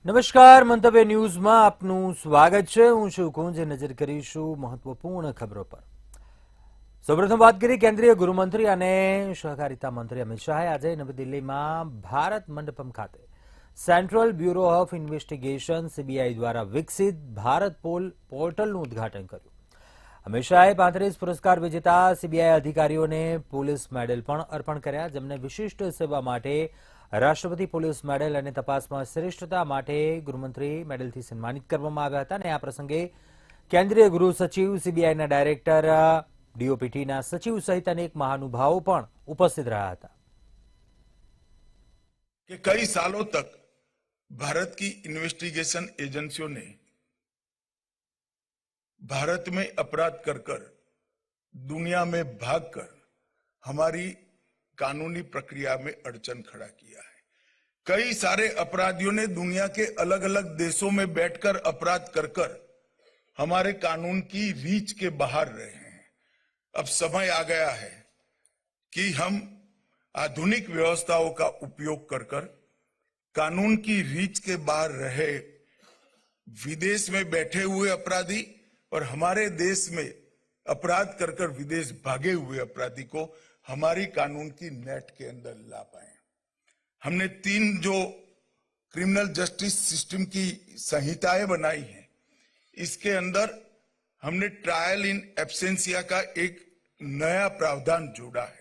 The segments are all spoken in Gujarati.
નમસ્કાર, મંતવ્ય ન્યૂઝમાં આપનું સ્વાગત છે। હું છું કુંજ। નજર કરીશું મહત્વપૂર્ણ ખબરો પર। સૌપ્રથમ વાત કરીએ કેન્દ્રીય ગૃહમંત્રી અને સહકારિતા મંત્રી અમિત શાહે આજે નવી દિલ્હીમાં ભારત મંડપમ ખાતે central bureau of investigation CBI દ્વારા વિકસિત ભારત પોર્ટલનું ઉદ્ઘાટન કર્યું। અમિત શાહે 35 પુરસ્કાર વિજેતા સીબીઆઈ અધિકારીઓને પોલીસ મેડલ પણ અર્પણ કર્યા, જેમને વિશિષ્ટ સેવા માટે રાષ્ટ્રપતિ પોલીસ મેડલ અને તપાસમાં શ્રેષ્ઠતા માટે ગૃહમંત્રી મેડલથી સન્માનિત કરવામાં આવ્યા હતા। અને આ પ્રસંગે કેન્દ્રીય ગૃહ સચિવ, સીબીઆઈના ડાયરેક્ટર, ડીઓપીટીના સચિવ સહિત અનેક મહાનુભાવો પણ ઉપસ્થિત રહ્યા હતા। कि कई सालों तक भारत की इन्वेस्टिगेशन एजेंसियों ने भारत में अपराध कर दुनिया में भागकर हमारी कानूनी प्रक्रिया में अड़चन खड़ा किया है। कई सारे अपराधियों ने दुनिया के अलग अलग देशों में बैठकर अपराध कर हमारे कानून की रीच के बाहर रहे हैं। अब समय आ गया है कि हम आधुनिक व्यवस्थाओं का उपयोग कर कानून की रीच के बाहर रहे विदेश में बैठे हुए अपराधी और हमारे देश में अपराध कर विदेश भागे हुए अपराधी को हमारी कानून की नेट के अंदर ला पाए। हमने 3 जो क्रिमिनल जस्टिस सिस्टम की संहिताएं बनाई हैं, इसके अंदर हमने ट्रायल इन एब्सेंसिया का एक नया प्रावधान जोड़ा है।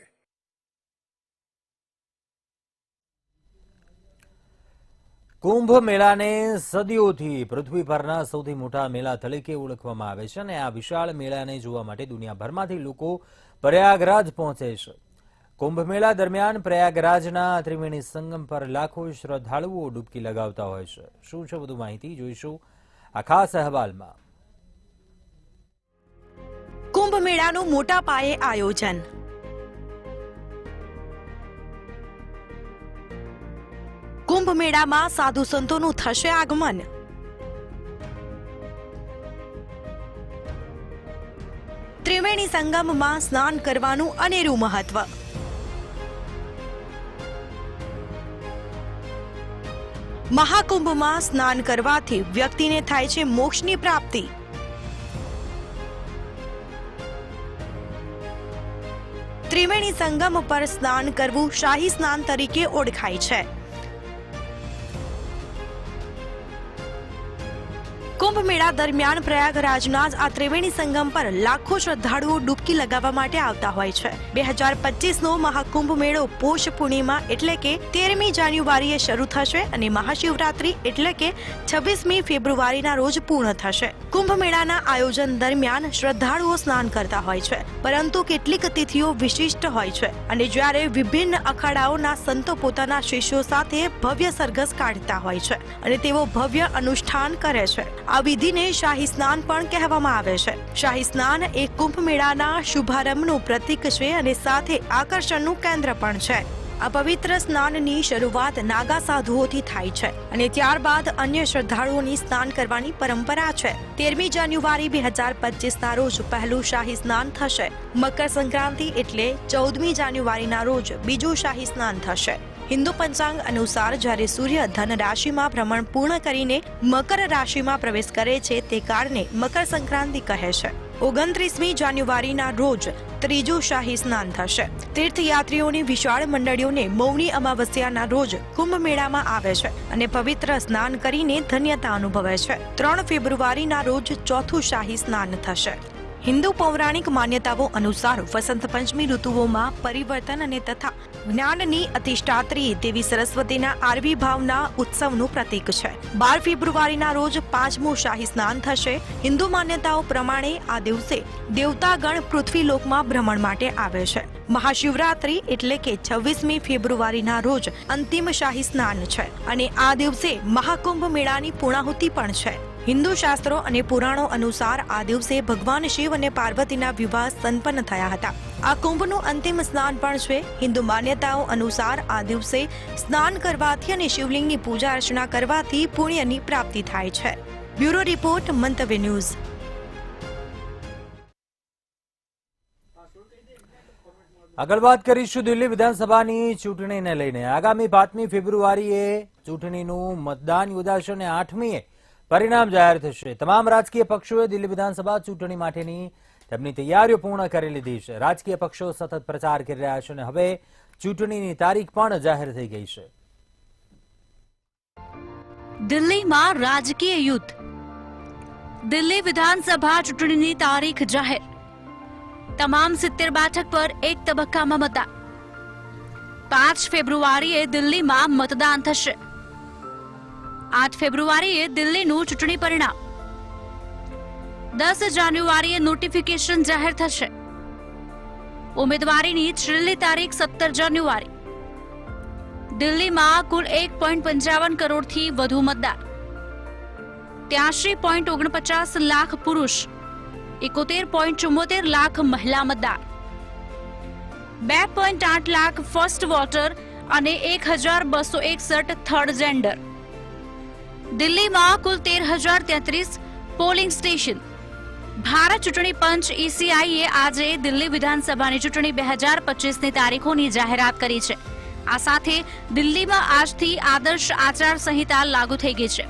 કુંભ મેળાને સદીઓથી પૃથ્વી પરના સૌથી મોટા મેળા તરીકે ઓળખવામાં આવે છે અને આ વિશાળ મેળાને જોવા માટે દુનિયાભરમાંથી લોકો પ્રયાગરાજ પહોંચે છે। કુંભ મેળા દરમિયાન પ્રયાગરાજના ત્રિવેણી સંગમ પર લાખો શ્રદ્ધાળુઓ ડૂબકી લગાવતા હોય છે। શું છે વધુ માહિતી જોઈશું આ ખાસ અહેવાલમાં। કુંભ મેળાનું મોટા પાયે આયોજન। કુંભ મેળામાં સાધુ સંતોનું થશે આગમન। ત્રિવેણી સંગમમાં સ્નાન કરવાનું અનેરું મહત્વ। મહાકુંભમાં સ્નાન કરવાથી વ્યક્તિને થાય છે મોક્ષની પ્રાપ્તિ। ત્રિવેણી સંગમ પર સ્નાન કરવું શાહી સ્નાન તરીકે ઓળખાય છે। કુંભ મેળા દરમિયાન પ્રયાગરાજના જ આ ત્રિવેણી સંગમ પર લાખો શ્રદ્ધાળુઓ ડૂબકી લગાવવા માટે આવતા હોય છે। 2025નો મહાકુંભ મેળો પોષ પૂર્ણિમા એટલે કે 13મી જાન્યુઆરીએ શરૂ થશે અને મહાશિવરાત્રી એટલે કે 26મી ફેબ્રુઆરીના રોજ પૂર્ણ થશે। કુંભ મેળાના આયોજન દરમિયાન શ્રદ્ધાળુઓ સ્નાન કરતા હોય છે, પરંતુ કેટલીક તિથિઓ વિશિષ્ટ હોય છે અને જ્યારે વિભિન્ન અખાડાઓના સંતો પોતાના શિષ્યો સાથે ભવ્ય સરઘસ કાઢતા હોય છે અને તેઓ ભવ્ય અનુષ્ઠાન કરે છે। આ વિધિને શાહી સ્નાન પણ કહેવામાં આવે છે। શાહી સ્નાન એ કુંભ મેળાના શુભારંભનું પ્રતીક છે અને સાથે આકર્ષણનું કેન્દ્ર પણ છે। આ પવિત્ર સ્નાનની શરૂઆત નાગા સાધુઓથી થાય છે અને ત્યારબાદ અન્ય શ્રદ્ધાળુઓની સ્નાન કરવાની પરંપરા છે। 13મી જાન્યુઆરી 2025ના રોજ પહેલું શાહી સ્નાન થશે। મકર સંક્રાંતિ એટલે 14મી જાન્યુઆરીના રોજ બીજું શાહી સ્નાન થશે। હિન્દુ પંચાંગ અનુસાર જ્યારે સૂર્ય ધન રાશિમાં ભ્રમણ પૂર્ણ કરીને મકર રાશિમાં પ્રવેશ કરે છે તે કારણે મકર સંક્રાંતિ કહે છે। 29મી જાન્યુઆરીના રોજ ત્રીજું શાહી સ્નાન થશે। તીર્થયાત્રીઓની વિશાળ મંડળીઓને મૌની અમાવસ્યાના રોજ કુંભ મેળામાં આવે છે અને પવિત્ર સ્નાન કરીને ધન્યતા અનુભવે છે। 3 ફેબ્રુઆરીના રોજ ચોથું શાહી સ્નાન થશે। હિન્દુ પૌરાણિક માન્યતાઓ અનુસાર વસંત પંચમી ઋતુઓમાં પરિવર્તન અને તથા જ્ઞાનની અધિષ્ઠાત્રી દેવી સરસ્વતીના આવિર્ભાવના ઉત્સવનું પ્રતીક છે। 12 ફેબ્રુઆરીના રોજ 5મું શાહી સ્નાન થશે। હિન્દુ માન્યતાઓ પ્રમાણે આ દિવસે દેવતાગણ પૃથ્વીલોકમાં ભ્રમણ માટે આવે છે। મહાશિવરાત્રી એટલે કે 26મી ફેબ્રુઆરીના રોજ અંતિમ શાહી સ્નાન છે અને આ દિવસે મહાકુંભ મેળાની પૂર્ણાહુતિ પણ છે। હિન્દુ શાસ્ત્રો અને પુરાણો અનુસાર આ દિવસે ભગવાન શિવ અને પાર્વતીના વિવાહ સંપન્ન થયા હતા। આ કુંભનું અંતિમ સ્નાન પણ છે। હિન્દુ માન્યતાઓ અનુસાર આ દિવસે સ્નાન કરવાથી અને શિવલિંગની પૂજા અર્ચના કરવાથી પુણ્યની પ્રાપ્તિ થાય છે। બ્યુરો રિપોર્ટ, મંતવ્ય ન્યૂઝ। આગળ વાત કરીશું દિલ્હી વિધાનસભાની ચૂંટણીને લઈને. આગામી 5મી ફેબ્રુઆરીએ ચૂંટણીનું મતદાન યોજાશે અને 8મીએ પરિણામ જાહેર થશે. તમામ રાજકીય પક્ષોએ દિલ્હી વિધાનસભા ચૂંટણી માટેની તેમની તૈયારીઓ પૂર્ણ કરી લીધી છે. રાજકીય પક્ષો સતત પ્રચાર કરી રહ્યા છે અને હવે ચૂંટણીની તારીખ પણ જાહેર થઈ ગઈ છે. દિલ્હીમાં રાજકીય યુદ્ધ. દિલ્હી વિધાનસભા ચૂંટણીની તારીખ જાહેર. તમામ 70 બેઠક પર એક તબક્કામાં મતદાન. 5 ફેબ્રુઆરીએ દિલ્હીમાં મતદાન થશે. 8 ફેબ્રુઆરીએ દિલ્હીનું ચૂંટણી પરિણામ. 10 જાન્યુઆરીએ નોટિફિકેશન જાહેર થશે. ઉમેદવારીની છેલ્લી તારીખ 17 જાન્યુઆરી. દિલ્હીમાં કુલ 1.55 કરોડથી વધુ મતદાર. 83.49 લાખ પુરુષ, 71.74 લાખ મહિલા મતદાર, 2.8 લાખ ફર્સ્ટ વોટર અને 1261 થર્ડ જેન્ડર. દિલ્હીમાં કુલ 13,033 પોલિંગ સ્ટેશન. ભારત ચૂંટણી પંચ ECIએ આજે દિલ્હી વિધાનસભાની ચૂંટણી 2025ની તારીખોની જાહેરાત કરી છે. આ સાથે દિલ્હીમાં આજથી આદર્શ આચાર સંહિતા લાગુ થઈ ગઈ છે.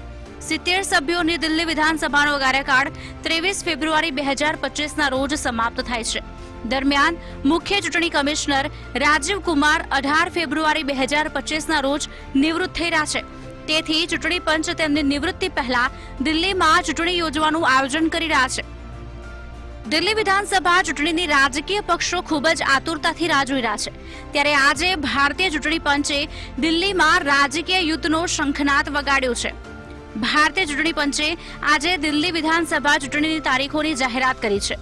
70 સભ્યોની દિલ્હી વિધાનસભાનો કાર્યકાળ 23 ફેબ્રુઆરી 2025ના રોજ સમાપ્ત થાય છે. દરમિયાન મુખ્ય ચૂંટણી કમિશનર રાજીવ કુમાર 18 ફેબ્રુઆરી 2025ના રોજ નિવૃત્ત થઈ રહ્યા છે. તેથી ચૂંટણી પંચ તેમની નિવૃત્તિ પહેલા દિલ્હીમાં ચૂંટણી યોજવાનું આયોજન કરી રહ્યા છે. દિલ્હી વિધાનસભા ચૂંટણીની રાજકીય પક્ષો ખૂબ જ આતુરતાથી રાહ જોઈ રહ્યા છે. ત્યારે આજે ભારતીય ચૂંટણી પંચે દિલ્હીમાં રાજકીય યુદ્ધનો શંખનાદ વગાડ્યો છે. ભારતીય ચૂંટણી પંચે આજે દિલ્હી વિધાનસભા ચૂંટણીની તારીખોની જાહેરાત કરી છે.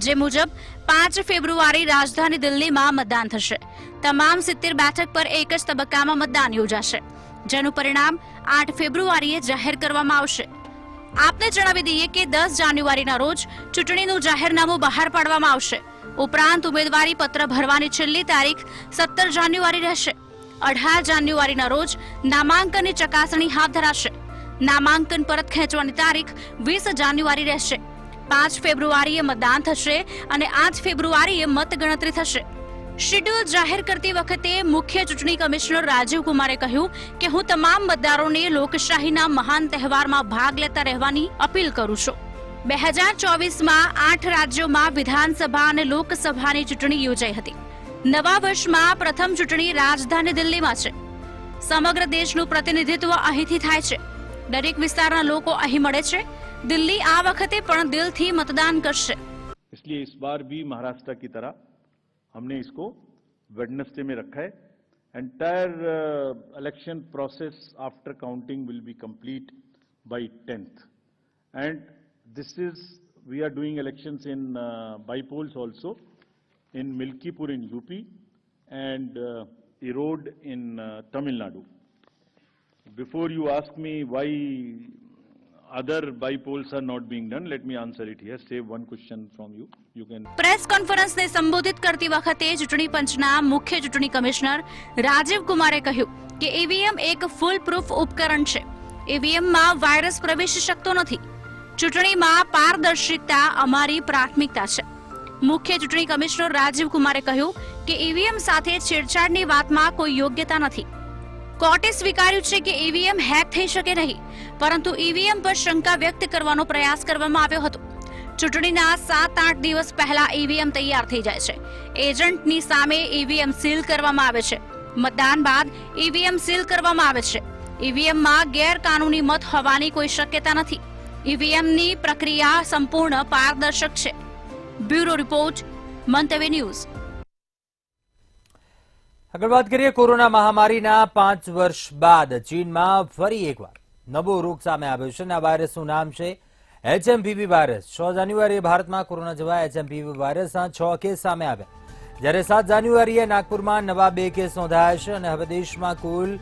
જે મુજબ 5 ફેબ્રુઆરી રાજધાની દિલ્હીમાં મતદાન થશે. તમામ 70 બેઠક પર એક જ તબક્કામાં મતદાન યોજાશે, જેનું પરિણામ 8 ફેબ્રુઆરીએ જાહેર કરવામાં આવશે. આપને જણાવી દઈએ કે 10 જાન્યુઆરીના રોજ ચૂંટણીનું જાહેરનામું બહાર પાડવામાં આવશે. ઉપરાંત ઉમેદવારી પત્ર ભરવાની છેલ્લી તારીખ 17 જાન્યુઆરી રહેશે. 18 જાન્યુઆરીના રોજ નામાંકનની ચકાસણી હાથ ધરાશે. નામાંકન પરત ખેંચવાની તારીખ 20 જાન્યુઆરી રહેશે. 5 ફેબ્રુઆરીએ મતદાન થશે અને 8 ફેબ્રુઆરીએ મતગણતરી થશે. શેડ્યુલ જાહેર કરતી વખતે મુખ્ય ચૂંટણી કમિશનર રાજીવ કુમારે કહ્યું કે હું તમામ મતદારોને લોકશાહીના મહાન તહેવારમાં ભાગ લેતા રહેવાની અપીલ કરું છું. 2024માં 8 રાજ્યોમાં વિધાનસભા અને લોકસભાની ચૂંટણી યોજાઈ હતી. નવા વર્ષમાં પ્રથમ ચૂંટણી રાજધાની દિલ્હીમાં છે. સમગ્ર દેશનું પ્રતિનિધિત્વ અહીંથી થાય છે. દરેક વિસ્તારના લોકો અહીં મળે છે. દિલ્હી આ વખતે પણ દિલથી મતદાન કરશે. इसलिए इस बार भी महाराष्ट्र की तरह हमने इसको वेडनेसडे में रखा है. Entire election process after counting will be complete bye 10th and this is we are doing elections in by polls also in Milkipur in UP and Erode in Tamil Nadu. Before you ask me why other by polls are not being done, let me answer it here. Save one question from you. You can. Press કોન્ફરન્સને સંબોધિત કરતી વખતે ચૂંટણી પંચના મુખ્ય ચૂંટણી કમિશનર રાજીવ કુમારે કહ્યું કે ઈવીએમ એક ફૂલ પ્રૂફ ઉપકરણ છે. ઈવીએમમાં વાયરસ પ્રવેશી શકતો નથી. ચૂંટણીમાં પારદર્શિતા અમારી પ્રાથમિકતા છે. મુખ્ય ચૂંટણી કમિશનર રાજીવ કુમારે કહ્યું કે ઈવીએમ સાથે છેડછાડની વાતમાં કોઈ યોગ્યતા નથી. કોર્ટે સ્વીકાર્યું છે કે ઈવીએમ હેક થઈ શકે નહીં, પરંતુ ઈવીએમ પર શંકા વ્યક્ત કરવાનો પ્રયાસ કરવામાં આવ્યો હતો. ચૂંટણીના 7-8 દિવસ પહેલા ઈવીએમ તૈયાર થઈ જાય છે. એજન્ટની સામે ઈવીએમ સીલ કરવામાં આવે છે. મતદાન બાદ ઈવીએમ સીલ કરવામાં આવે છે. ઈવીએમમાં ગેરકાનૂની મત હોવાની કોઈ શક્યતા નથી. ઈવીએમની પ્રક્રિયા સંપૂર્ણ પારદર્શક છે. બ્યુરો રિપોર્ટ, મંતવ્ય ન્યૂઝ. આગળ વાત કરીએ કોરોના મહામારીના 5 વર્ષ બાદ ચીનમાં ફરી એકવાર નવો રોગ સામે આવ્યો છે. આ વાયરસનું નામ છે HMPV વાયરસ. 6 જાન્યુઆરીએ ભારતમાં કોરોના જેવા HMPV વાયરસના 6 કેસ સામે આવ્યા, જ્યારે 7 જાન્યુઆરીએ નાગપુરમાં નવા 2 કેસ નોંધાયા છે અને હવે દેશમાં કુલ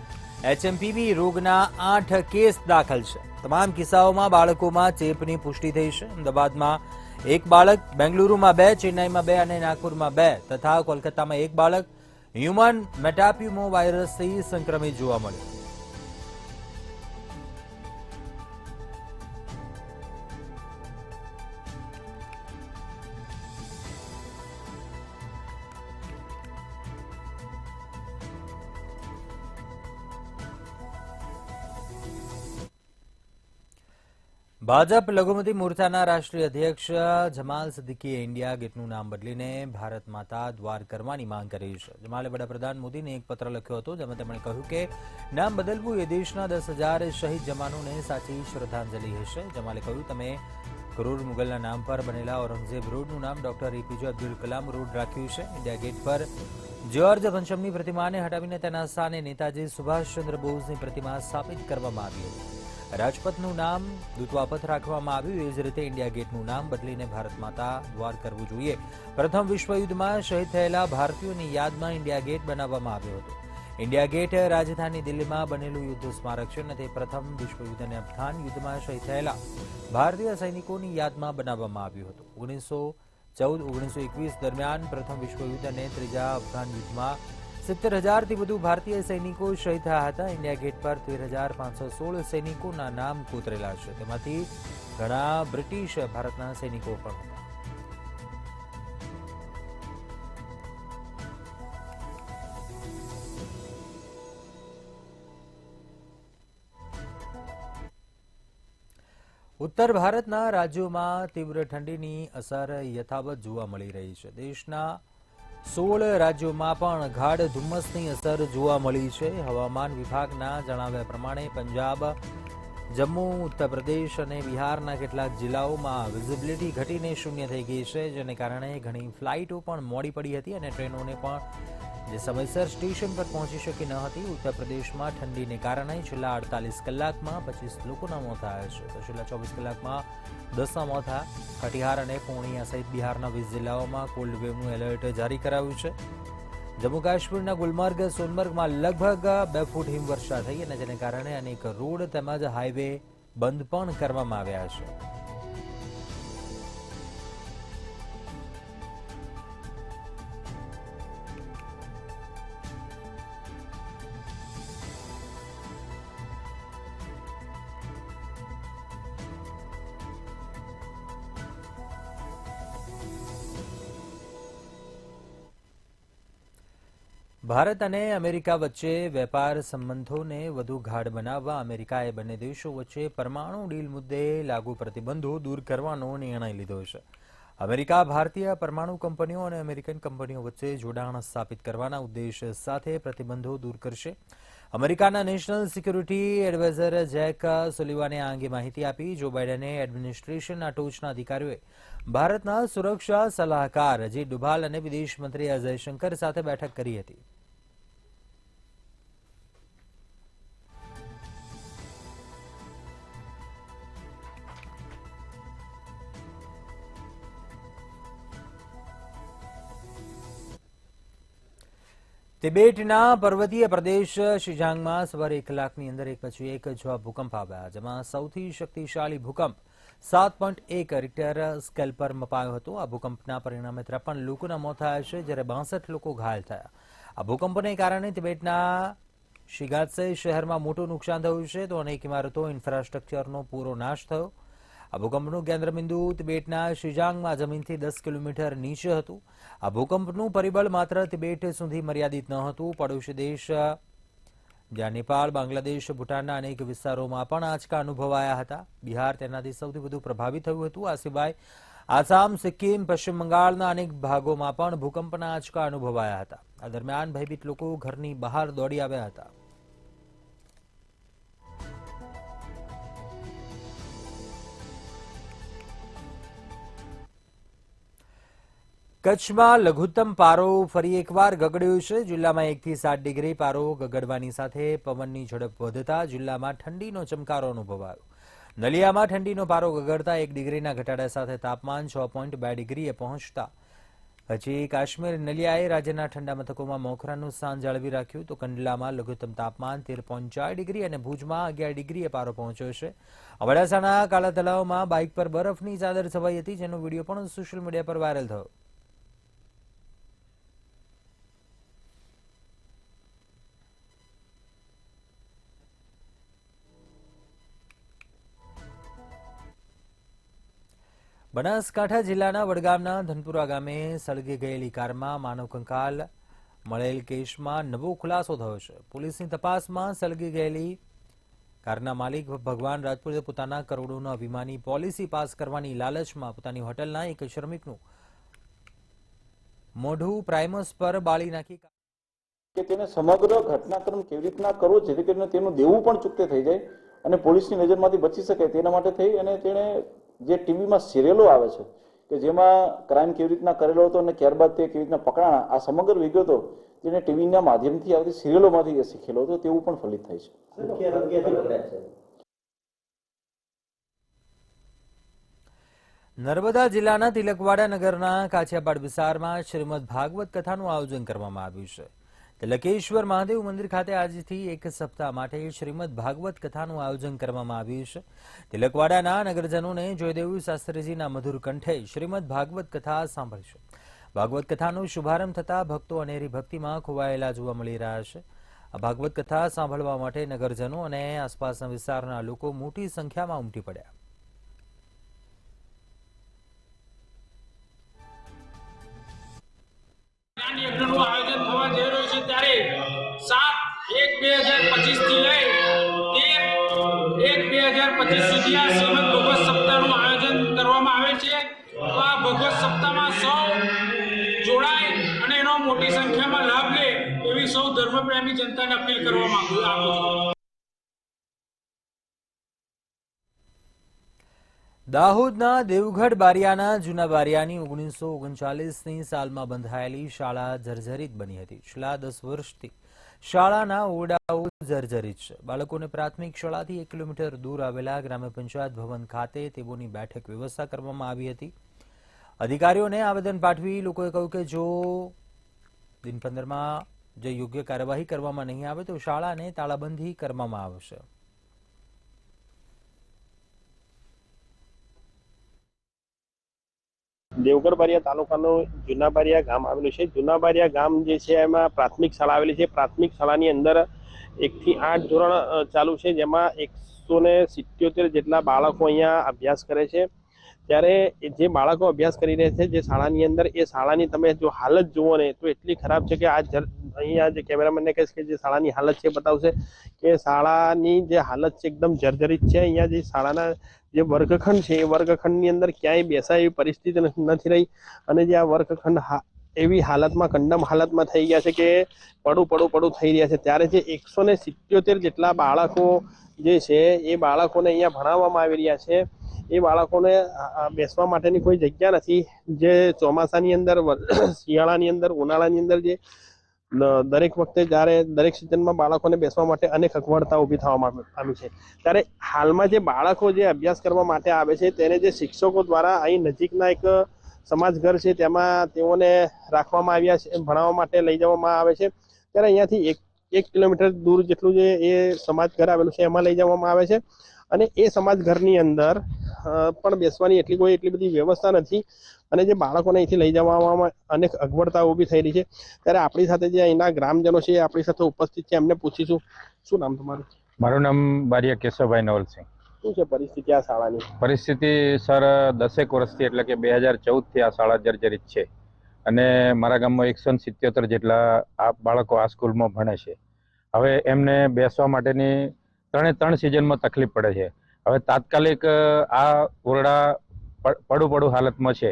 HMPV રોગના 8 કેસ દાખલ છે. તમામ કિસ્સાઓમાં બાળકોમાં ચેપની પુષ્ટિ થઈ છે. અમદાવાદમાં 1 બાળક, બેંગલુરુમાં 2, ચેન્નાઈમાં 2 અને નાગપુરમાં 2 તથા કોલકાતામાં 1 બાળક હ્યુમન મેટાપ્યુમો વાયરસથી સંક્રમિત જોવા મળ્યો. ભાજપ લઘુમતી મોરચાના રાષ્ટ્રીય અધ્યક્ષ જમાલ સિદ્દીકીએ ઇન્ડિયા ગેટનું નામ બદલીને ભારત માતા દ્વાર કરવાની માંગ કરી છે. જમાલે વડાપ્રધાન મોદીને એક પત્ર લખ્યો હતો, જેમાં તેમણે કહ્યું કે નામ બદલવું એ દેશના 10,000 શહીદ જવાનોને સાચી શ્રદ્ધાંજલિ હશે. જમાલે કહ્યું, તમે ક્રૂર મુગલના નામ પર બનેલા ઔરંગઝેબ રોડનું નામ doctor APJ Abdul Kalam road રાખ્યું છે. ઇન્ડિયા ગેટ પર જ્યોર્જ પંચમની પ્રતિમાને હટાવીને તેના સ્થાને નેતાજી સુભાષચંદ્ર બોઝની પ્રતિમા સ્થાપિત કરવામાં આવી હતી. રાજપથનું નામ દૂતવાપથ રાખવામાં આવ્યું. એ જ રીતે ઇન્ડિયા ગેટનું નામ બદલીને ભારત માતા દ્વાર કરવું જોઈએ. પ્રથમ વિશ્વયુદ્ધમાં શહીદ થયેલા ભારતીયોની યાદમાં ઇન્ડિયા ગેટ બનાવવામાં આવ્યો હતો. ઇન્ડિયા ગેટ રાજધાની દિલ્હીમાં બનેલું યુદ્ધ સ્મારક છે અને તે પ્રથમ વિશ્વયુદ્ધ અને અફઘાન યુદ્ધમાં શહીદ થયેલા ભારતીય સૈનિકોની યાદમાં બનાવવામાં આવ્યું હતું. 1914-1921 દરમિયાન પ્રથમ વિશ્વયુદ્ધ અને ત્રીજા અફઘાન યુદ્ધમાં 70,000થી વધુ ભારતીય સૈનિકો શહીદ થયા હતા. ઇન્ડિયા ગેટ પર 13,516 સૈનિકોના નામ કોતરેલા છે. તેમાંથી ઘણા બ્રિટિશ ભારતના સૈનિકો પણ હતા. ઉત્તર ભારતના રાજ્યોમાં તીવ્ર ઠંડીની અસર યથાવત જોવા મળી રહી છે. દેશના 16 રાજ્યોમાં પણ ગાઢ ધુમ્મસની અસર જોવા મળી છે. હવામાન વિભાગના જણાવ્યા પ્રમાણે પંજાબ, જમ્મુ, ઉત્તર પ્રદેશ અને બિહારના કેટલાક જિલ્લાઓમાં વિઝિબિલિટી ઘટીને શૂન્ય થઈ ગઈ છે, જેને કારણે ઘણી ફ્લાઇટો પણ મોડી પડી હતી અને ટ્રેનોને પણ જે સમયસર સ્ટેશન પર પહોંચી શકી ન હતી. ઉત્તર પ્રદેશમાં ઠંડીને કારણે છેલ્લા 48 કલાકમાં 25 લોકોના મોત થયા છે. તો છેલ્લા 24 કલાકમાં 10ના મોત થયા. કટિહાર અને પૂર્ણિયા સહિત બિહારના 20 જિલ્લાઓમાં કોલ્ડ વેવનું એલર્ટ જારી કરાયું છે. જમ્મુ કાશ્મીરના ગુલમર્ગ, સોનમર્ગમાં લગભગ 2 ફૂટ હિમવર્ષા થઈ અને જેને કારણે અનેક રોડ તેમજ હાઈવે બંધ પણ કરવામાં આવ્યા છે. ભારત અને અમેરિકા વચ્ચે વેપાર સંબંધોને વધુ ગાઢ બનાવવા અમેરિકાએ બંને દેશો વચ્ચે પરમાણુ ડીલ મુદ્દે લાગુ પ્રતિબંધો દૂર કરવાનો નિર્ણય લીધો છે. અમેરિકા ભારતીય પરમાણુ કંપનીઓ અને અમેરિકન કંપનીઓ વચ્ચે જોડાણ સ્થાપિત કરવાના ઉદ્દેશ સાથે પ્રતિબંધો દૂર કરશે. અમેરિકાના નેશનલ સિક્યુરિટી એડવાઇઝર જેક સુલિવાને આ અંગે માહિતી આપી. જો બાઇડને એડમિનિસ્ટ્રેશનના ટોચના અધિકારીઓએ ભારતના સુરક્ષા સલાહકાર અજીત ડોભાલ અને વિદેશ મંત્રી અજય શંકર સાથે બેઠક કરી હતી. તિબેટના પર્વતીય પ્રદેશ શિજાંગમાં સવારે 1 કલાકની અંદર એક પછી એક 6 ભૂકંપ આવ્યા, જેમાં સૌથી શક્તિશાળી ભૂકંપ 7.1 રિક્ટર સ્કેલ પર મપાયો હતો. આ ભૂકંપના પરિણામે 53 લોકોના મોત થયા છે, જ્યારે 62 લોકો ઘાયલ થયા. આ ભૂકંપને કારણે તિબેટના શિગાત્સે શહેરમાં મોટું નુકસાન થયું છે, તો અનેક ઇમારતો, ઇન્ફ્રાસ્ટ્રક્ચરનો પૂરો નાશ થયો. આ ભૂકંપનું કેન્દ્રબિંદુ તિબેટના શિજાંગમાં જમીનથી 10 કિલોમીટર નીચે હતું. આ ભૂકંપનું પરિબળ માત્ર તિબેટ સુધી મર્યાદિત ન હતું. પડોશી દેશ જ્યાં નેપાળ, બાંગ્લાદેશ, ભૂટાનના અનેક વિસ્તારોમાં પણ આંચકા અનુભવાયા હતા. બિહાર તેનાથી સૌથી વધુ પ્રભાવિત થયું હતું. આ સિવાય આસામ, સિક્કિમ, પશ્ચિમ બંગાળના અનેક ભાગોમાં પણ ભૂકંપના આંચકા અનુભવાયા હતા. આ દરમિયાન ભયભીત લોકો ઘરની બહાર દોડી આવ્યા હતા. કચ્છમાં લઘુત્તમ પારો ફરી એકવાર ગગડ્યો છે. જિલ્લામાં 1 થી 7 ડિગ્રી પારો ગગડવાની સાથે પવનની ઝડપ વધતા જિલ્લામાં ઠંડીનો ચમકારો અનુભવાયો. નલિયામાં ઠંડીનો પારો ગગડતા 1 ડિગ્રીના ઘટાડા સાથે તાપમાન 6.2 ડિગ્રીએ પહોંચતા પછી કાશ્મીર નલિયાએ રાજ્યના ઠંડા મથકોમાં મોખરાનું સ્થાન જાળવી રાખ્યું. તો કંડલામાં લઘુત્તમ તાપમાન 13.4 ડિગ્રી અને ભુજમાં 11 ડિગ્રીએ પારો પહોંચ્યો છે. અબડાસાના કાળા તળાવમાં બાઇક પર બરફની ચાદર છવાઈ હતી, જેનો વિડીયો પણ સોશિયલ મીડિયા પર વાયરલ થયો. બનાસકાંઠા જિલ્લાના વડગામના ધનપુરા ગામે સળગી ગયેલી કારમાં માનવ કંકાલ મળેલ કેસમાં નવો ખુલાસો થયો છે. પોલીસની તપાસમાં સળગી ગયેલી કારના માલિક ભગવાન રાજપૂતે પોતાના કરોડોના વીમાની પોલિસી પાસ કરવાની લાલચમાં પોતાની હોટલના એક શ્રમિકનું મોઢું પ્રાઇમસ પર બાળી નાખી કે તેને સમગ્ર ઘટનાક્રમ કેવી રીતના કરવો જેથી કરીને તેનું દેવું પણ ચૂકતે થઈ જાય અને પોલીસની નજરમાંથી બચી શકે તેના માટે થઈ અને તેણે જે ટીવીમાં સિરિયલો આવે છે કે જેમાં ક્રાઇમ કેવી રીતના કરેલો હતો અને ત્યારબાદ તે કેવી રીતના પકડાણા, આ સમગ્ર વિગતો તેને ટીવીના માધ્યમથી આવતી સિરિયલોમાંથી એ શીખેલો હતો તેવું પણ ફલિત થાય છે. નર્મદા જિલ્લાના તિલકવાડા નગરના કાછિયાપાડ વિસ્તારમાં શ્રીમદ ભાગવત કથાનું આયોજન કરવામાં આવ્યું છે. તિલકેશ્વર મહાદેવ મંદિર ખાતે આજથી એક સપ્તાહ માટે શ્રીમદ ભાગવત કથાનું આયોજન કરવામાં આવ્યું છે. તિલકવાડાના નગરજનોને જોયદેવ શાસ્ત્રીજીના મધુર કંઠે શ્રીમદ ભાગવત કથા સાંભળશે. ભાગવત કથાનો શુભારંભ થતા ભક્તો અનેરી ભક્તિમાં ખોવાયેલા જોવા મળી રહ્યા છે. આ ભાગવત કથા સાંભળવા માટે નગરજનો અને આસપાસના વિસ્તારના લોકો મોટી સંખ્યામાં ઉમટી પડ્યા. યજ્ઞનું આયોજન થવા જઈ રહ્યું છે ત્યારે 7/1/2025 થી લઈ 13/1/2025 સુધી આ શ્રીમદ ભગવત સપ્તાહનું આયોજન કરવામાં આવે છે. તો આ ભગવત સપ્તાહમાં સૌ જોડાય અને એનો મોટી સંખ્યામાં લાભ લે એવી સૌ ધર્મપ્રેમી જનતાને અપીલ કરવા માંગુ છું. દાહોદના દેવગઢ બારિયાના જૂના બારિયાની 1939ની સાલમાં બંધાયેલી શાળા જર્જરિત બની હતી. છેલ્લા 10 વર્ષથી શાળાના ઓરડાઓ જર્જરિત છે. બાળકોને પ્રાથમિક શાળાથી 1 કિલોમીટર દૂર આવેલા ગ્રામ્ય પંચાયત ભવન ખાતે તેઓની બેઠક વ્યવસ્થા કરવામાં આવી હતી. અધિકારીઓને આવેદન પાઠવી લોકોએ કહ્યું કે જો દિન 15માં જે યોગ્ય કાર્યવાહી કરવામાં નહીં આવે તો શાળાને તાળાબંધી કરવામાં આવશે. દેવગઢ બારિયા તાલુકાનું જૂના બારિયા ગામ આવેલું છે. જૂના બારિયા ગામ જે છે એમાં પ્રાથમિક શાળા આવેલી છે. પ્રાથમિક શાળાની અંદર 1 થી 8 ધોરણ ચાલુ છે, જેમાં 177 જેટલા બાળકો અહીંયા અભ્યાસ કરે છે. ત્યારે જે બાળકો અભ્યાસ કરી રહ્યા છે જે શાળાની અંદર, એ શાળાની તમે જો હાલત જુઓ ને તો એટલી ખરાબ છે કે અહીંયા જે કેમેરામેનને કહીશ કે જે શાળાની હાલત છે બતાવશે કે શાળાની જે હાલત છે એકદમ જર્જરિત છે. અહીંયા જે શાળાના જે વર્ગખંડ છે એ વર્ગખંડની અંદર ક્યાંય બેસાય એવી પરિસ્થિતિ નથી રહી અને જે આ વર્ગખંડ એવી હાલતમાં કંડમ હાલતમાં થઈ ગયા છે કે પડું થઈ રહ્યા છે. ત્યારે જે 177 જેટલા બાળકો જે છે એ બાળકોને અહીંયા ભણાવવામાં આવી રહ્યા છે. એ બાળકોને બેસવા માટેની કોઈ જગ્યા નથી. જે ચોમાસાની અંદર, શિયાળાની અંદર, ઉનાળાની અંદર જે દરેક વખતે જ્યારે દરેક સિઝનમાં બાળકોને બેસવા માટે અનેક અગવડતા ઊભી થવામાં આવી છે. ત્યારે હાલમાં જે બાળકો જે અભ્યાસ કરવા માટે આવે છે તેને જે શિક્ષકો દ્વારા અહીં નજીકના એક સમાજ ઘર છે તેમાં તેઓને રાખવામાં આવ્યા છે, ભણાવવા માટે લઈ જવામાં આવે છે. ત્યારે અહીંયાથી 1 કિલોમીટર દૂર જેટલું જે એ સમાજ ઘર આવેલું છે એમાં લઈ જવામાં આવે છે અને એ સમાજ ઘરની અંદર પણ બેસવાની એટલી બધી વ્યવસ્થા નથી અને જે બાળકોને અહીંથી લઈ જવામાં અનેક અગવડતા ઊભી થઈ રહી છે. ત્યારે આપણી સાથે જે અહીંના ગ્રામજનો છે આપણી સાથે ઉપસ્થિત છે, એમને પૂછીશું. શું નામ તમારું? મારું નામ બારિયા કેશવભાઈ નવલસિંહ. શું છે પરિસ્થિતિ આ શાળાની? પરિસ્થિતિ સર 10 વર્ષથી એટલે કે 2014થી આ શાળા જર્જરિત છે અને મારા ગામમાં 177 જેટલા આ બાળકો આ સ્કૂલમાં ભણે છે. હવે એમને બેસવા માટેની 3 સિઝનમાં તકલીફ પડે છે. હવે તાત્કાલિક આ ઓરડા પડું હાલતમાં છે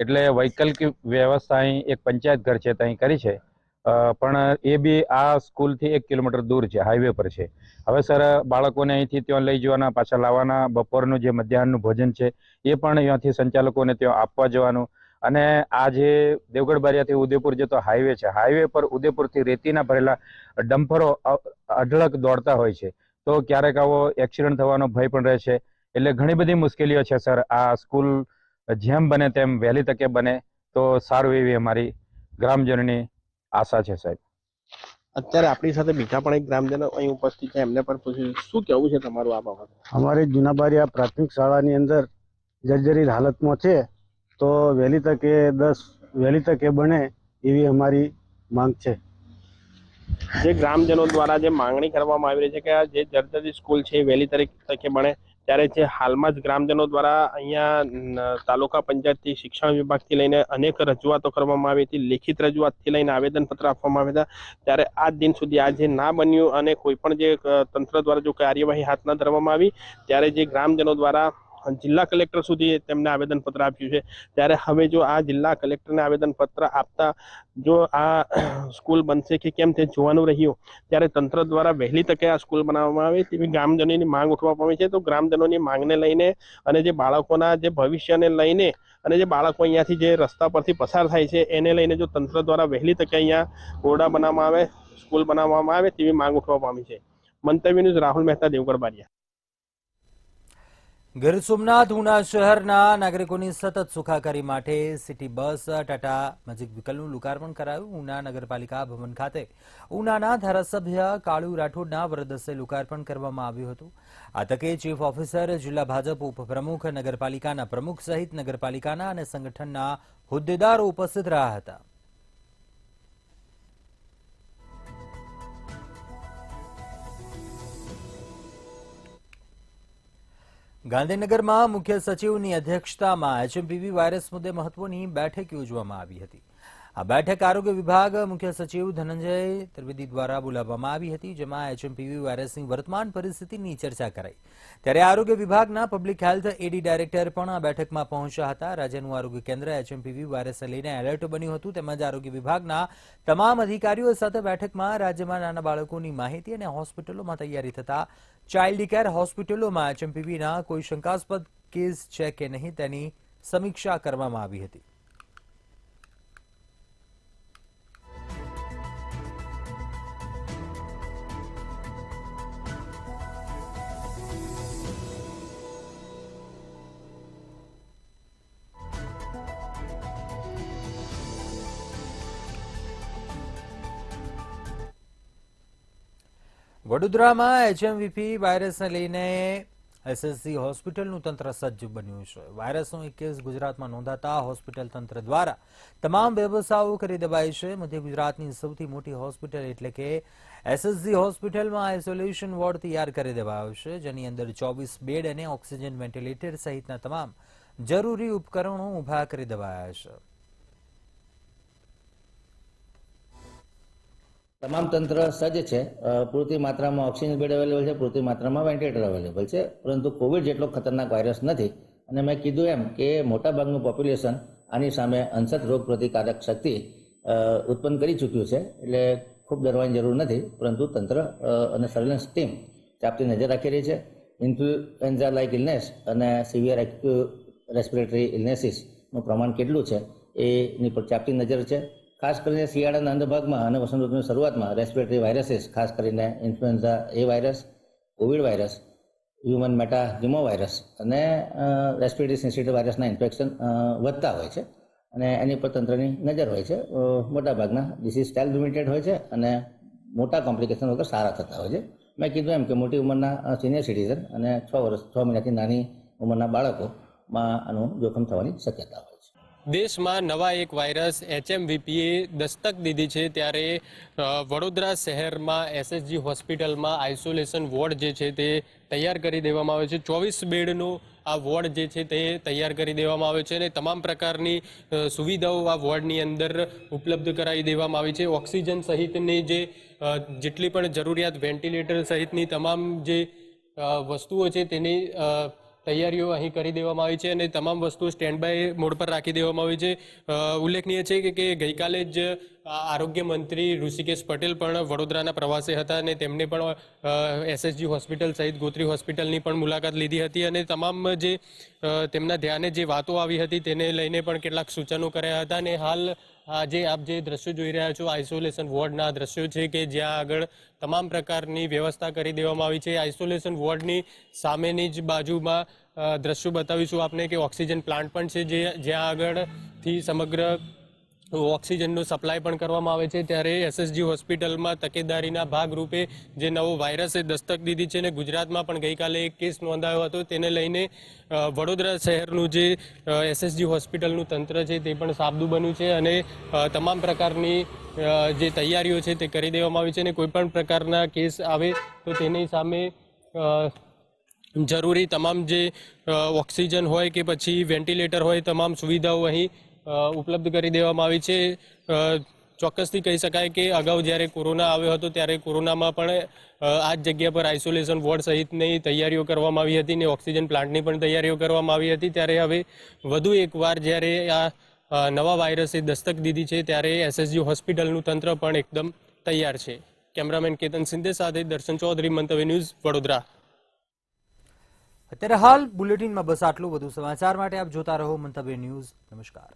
એટલે વૈકલ્પિક વ્યવસ્થા અહીં એક પંચાયત ઘર છે ત્યાં કરી છે, પણ એ બી આ સ્કૂલથી 1 કિલોમીટર દૂર છે, હાઈવે પર છે. હવે સર બાળકોને અહીંથી ત્યાં લઈ જવાના, પાછા લાવવાના, બપોરનું જે મધ્યાહનનું ભોજન છે એ પણ અહીંયાથી સંચાલકોને ત્યાં આપવા જવાનું અને આ જે દેવગઢ બારિયાથી ઉદયપુર જતો હાઈવે છે, હાઈવે પર ઉદયપુરથી રેતીના ભરેલા ડમ્પરો અઢળક દોડતા હોય છે, તો ક્યારેક આવો એક્સિડન્ટ થવાનો ભય પણ રહે છે. એટલે ઘણી બધી મુશ્કેલીઓ છે સર. આ સ્કૂલ જેમ બને તેમ વહેલી તકે બને તો સારું એવી અમારી ગ્રામજનોની આશા છે સાહેબ. અત્યારે આપણી સાથે બીજા પણ એક ગ્રામજનો અહીં ઉપસ્થિત છે, એમને પણ પૂછ્યું. શું કહેવું છે તમારું આ બાબત? અમારી જૂના બારિયા પ્રાથમિક શાળાની અંદર જર્જરિત હાલતમાં છે, તો વહેલી તકે બને એવી અમારી માંગ છે. જે ગ્રામજનો દ્વારા જે માંગણી કરવામાં આવી રહી છે કે આ જે જર્જરિત સ્કૂલ છે વહેલી તકે બને ત્યારે જે હાલમાં જ ગ્રામજનો દ્વારા અહીંયા તાલુકા પંચાયતથી શિક્ષણ વિભાગથી લઈને અનેક રજૂઆતો કરવામાં આવી હતી, લેખિત રજૂઆતથી લઈને આવેદનપત્ર આપવામાં આવ્યા હતા, ત્યારે આજ દિન સુધી આ જે ના બન્યું અને કોઈ પણ જે તંત્ર દ્વારા જો કાર્યવાહી હાથ ન ધરવામાં આવી ત્યારે જે ગ્રામજનો દ્વારા જિલ્લા કલેક્ટર સુધી તેમને આવેદનપત્ર આપ્યું છે। ત્યારે હવે જો આ જિલ્લા કલેક્ટરને આવેદનપત્ર આપતા જો આ સ્કૂલ બનશે કે કેમ તે જોવાનું રહ્યું, ત્યારે તંત્ર દ્વારા વહેલી તકે આ સ્કૂલ બનાવવામાં આવે તેવી ગ્રામજનોની માંગ ઉઠવા પામી છે। તો ગ્રામજનોની માંગને લઈને અને જે બાળકોના જે ભવિષ્યને લઈને અને જે બાળકો અહીંયાથી જે રસ્તા પરથી પસાર થાય છે એને લઈને જો તંત્ર દ્વારા વહેલી તકે અહીંયા ઓરડા બનાવવામાં આવે, સ્કૂલ બનાવવામાં આવે તેવી માંગ ઉઠવા પામી છે। મંતવ્ય ન્યૂઝ, રાહુલ મહેતા, દેવગઢ બારિયા। ગીર સોમનાથ ઉના શહેરના નાગરિકોની સતત સુખાકારી માટે સિટી બસ ટાટા મેજિક વ્હીકલનું લોકાર્પણ કરાયું। ઉના નગરપાલિકા ભવન ખાતે ઉનાના ધારાસભ્ય કાળુ રાઠોડના વરદસ્તે લોકાર્પણ કરવામાં આવ્યું હતું। આ તકે ચીફ ઓફિસર, જિલ્લા ભાજપ ઉપપ્રમુખ, નગરપાલિકાના પ્રમુખ સહિત નગરપાલિકાના અને સંગઠનના હોદ્દેદારો ઉપસ્થિત રહ્યા હતા। ગાંધીનગરમાં મુખ્ય સચિવની અધ્યક્ષતામાં એચએમપીવી વાયરસ મુદ્દે મહત્વની બેઠક યોજવામાં આવી હતી। આ બેઠક આરોગ્ય વિભાગ મુખ્ય સચિવ ધનંજય ત્રિવેદી દ્વારા બોલાવવામાં આવી હતી, જેમાં એચએમપીવી વાયરસની વર્તમાન પરિસ્થિતિની ચર્ચા કરાઈ। ત્યારે આરોગ્ય વિભાગના પબ્લિક હેલ્થ એડી ડાયરેક્ટર પણ આ બેઠકમાં પહોંચ્યા હતા। રાજ્યનું આરોગ્ય કેન્દ્ર એચએમપીવી વાયરસને લઈને એલર્ટ બન્યું હતું, તેમજ આરોગ્ય વિભાગના તમામ અધિકારીઓ સાથે બેઠકમાં રાજ્યમાં નાના બાળકોની માહિતી અને હોસ્પિટલોમાં તૈયારી થતા ચાઇલ્ડ કેર હોસ્પિટલોમાં એચએમપીવીના કોઈ શંકાસ્પદ કેસ છે કે નહીં તેની સમીક્ષા કરવામાં આવી હતી। વડોદરામાં એચએમવીપી વાયરસને લઈને એસએસજી હોસ્પિટલનું તંત્ર સજ્જ બન્યું છે। વાયરસનો એક કેસ ગુજરાતમાં નોંધાતા હોસ્પિટલ તંત્ર દ્વારા તમામ વ્યવસ્થાઓ કરી દેવાઈ છે। મધ્ય ગુજરાતની સૌથી મોટી હોસ્પિટલ એટલે કે એસએસજી હોસ્પિટલમાં આઇસોલેશન વોર્ડ તૈયાર કરી દેવાયો છે, જેની અંદર 24 બેડ અને ઓક્સિજન વેન્ટિલેટર સહિતના તમામ જરૂરી ઉપકરણો ઉભા કરી દેવાયા છે। તમામ તંત્ર સજ્જ છે, પૂરતી માત્રામાં ઓક્સિજન બેડ અવેલેબલ છે, પૂરતી માત્રામાં વેન્ટિલેટર અવેલેબલ છે, પરંતુ કોવિડ જેટલો ખતરનાક વાયરસ નથી। અને મેં કીધું એમ કે મોટાભાગનું પોપ્યુલેશન આની સામે અંશત રોગ પ્રતિકારક શક્તિ ઉત્પન્ન કરી ચૂક્યું છે, એટલે ખૂબ ડરવાની જરૂર નથી। પરંતુ તંત્ર અને સર્વેલન્સ ટીમ ચાપતી નજર રાખી રહી છે। ઇન્ફ્લુએન્ઝા લાઇક ઇલનેસ અને સિવિયર એક્યુટ રેસ્પિરેટરી ઇલનેસીસનું પ્રમાણ કેટલું છે એની પર ચાપતી નજર છે। ખાસ કરીને શિયાળાના અંતભાગમાં અને વસંત ઋતુની શરૂઆતમાં રેસ્પિરેટરી વાયરસીસ, ખાસ કરીને influenza A virus, Covid virus, human metapneumo virus અને રેસ્પિરેટરી સિન્સિટિવ વાયરસના ઇન્ફેક્શન વધતા હોય છે અને એની પર તંત્રની નજર હોય છે। મોટાભાગના ડિસીઝ સ્ટાઇલ લિમિટેડ હોય છે અને મોટા કોમ્પ્લિકેશન વગર સારા થતા હોય છે। મેં કીધું એમ કે મોટી ઉંમરના સિનિયર સિટીઝન અને 6 મહિનાથી નાની ઉંમરના બાળકોમાં આનું જોખમ થવાની શક્યતા હોય છે। દેશમાં નવા એક વાયરસ એચએમવીપીએ દસ્તક દીધી છે, ત્યારે વડોદરા શહેરમાં એસએસજી હોસ્પિટલમાં આઇસોલેશન વોર્ડ જે છે તે તૈયાર કરી દેવામાં આવે છે। 24 બેડનો આ વોર્ડ જે છે તે તૈયાર કરી દેવામાં આવે છે અને તમામ પ્રકારની સુવિધાઓ આ વોર્ડની અંદર ઉપલબ્ધ કરાવી દેવામાં આવી છે। ઓક્સિજન સહિતની જેટલી પણ જરૂરિયાત, વેન્ટિલેટર સહિતની તમામ જે વસ્તુઓ છે તેની તૈયારીઓ અહીં કરી દેવામાં આવી છે અને તમામ વસ્તુઓ સ્ટેન્ડ બાય મોડ પર રાખી દેવામાં આવી છે। ઉલ્લેખનીય છે કે ગઈકાલે જ આરોગ્ય મંત્રી ઋષિકેશ પટેલ પણ વડોદરાના પ્રવાસે હતા અને તેમને પણ એસએસજી હોસ્પિટલ સહિત ગોત્રી હોસ્પિટલની પણ મુલાકાત લીધી હતી અને તમામ જે તેમના ધ્યાને જે વાતો આવી હતી તેને લઈને પણ કેટલાક સૂચનો કર્યા હતા। અને હાલ આજે આપ જે દ્રશ્યો જોઈ રહ્યા છો, આઇસોલેશન વોર્ડના દ્રશ્યો છે કે જ્યાં આગળ તમામ પ્રકારની વ્યવસ્થા કરી દેવામાં આવી છે। આઇસોલેશન વોર્ડની સામેની જ બાજુમાં દ્રશ્યો બતાવીશું આપને કે ઓક્સિજન પ્લાન્ટ પણ છે, જ્યાં આગળથી સમગ્ર ઓક્સિજનનો સપ્લાય પણ કરવામાં આવે છે। ત્યારે એસએસજી હોસ્પિટલમાં તકેદારીના ભાગરૂપે જે નવો વાયરસે દસ્તક દીધી છે અને ગુજરાતમાં પણ ગઈકાલે એક કેસ નોંધાયો હતો, તેને લઈને વડોદરા શહેરનું જે એસએસજી હોસ્પિટલનું તંત્ર છે તે પણ સાબદું બન્યું છે અને તમામ પ્રકારની જે તૈયારીઓ છે તે કરી દેવામાં આવી છે અને કોઈપણ પ્રકારના કેસ આવે તો તેની સામે જરૂરી તમામ જે ઓક્સિજન હોય કે પછી વેન્ટિલેટર હોય તમામ સુવિધાઓ અહીં ઉપલબ્ધ કરી દેવામાં આવી છે. ચોક્કસથી કહી શકાય કે અગાઉ જ્યારે કોરોના આવ્યો હતો ત્યારે કોરોનામાં પણ આ જ જગ્યા પર આઇસોલેશન વોર્ડ સહિતની તૈયારીઓ કરવામાં આવી હતી ને ઓક્સિજન પ્લાન્ટની પણ તૈયારીઓ કરવામાં આવી હતી. ત્યારે હવે વધુ એકવાર જ્યારે આ નવા વાયરસે દસ્તક દીધી છે ત્યારે એસએસજી હોસ્પિટલનું તંત્ર પણ એકદમ તૈયાર છે. કેમેરામેન કેતન સિંધે સાથે દર્શન ચૌધરી, મંતવ્ય ન્યૂઝ, વડોદરા. અત્યારે હાલ બુલેટિનમાં બસ આટલું. વધુ સમાચાર માટે આપ જોતા રહો મંતવ્ય ન્યૂઝ. નમસ્કાર.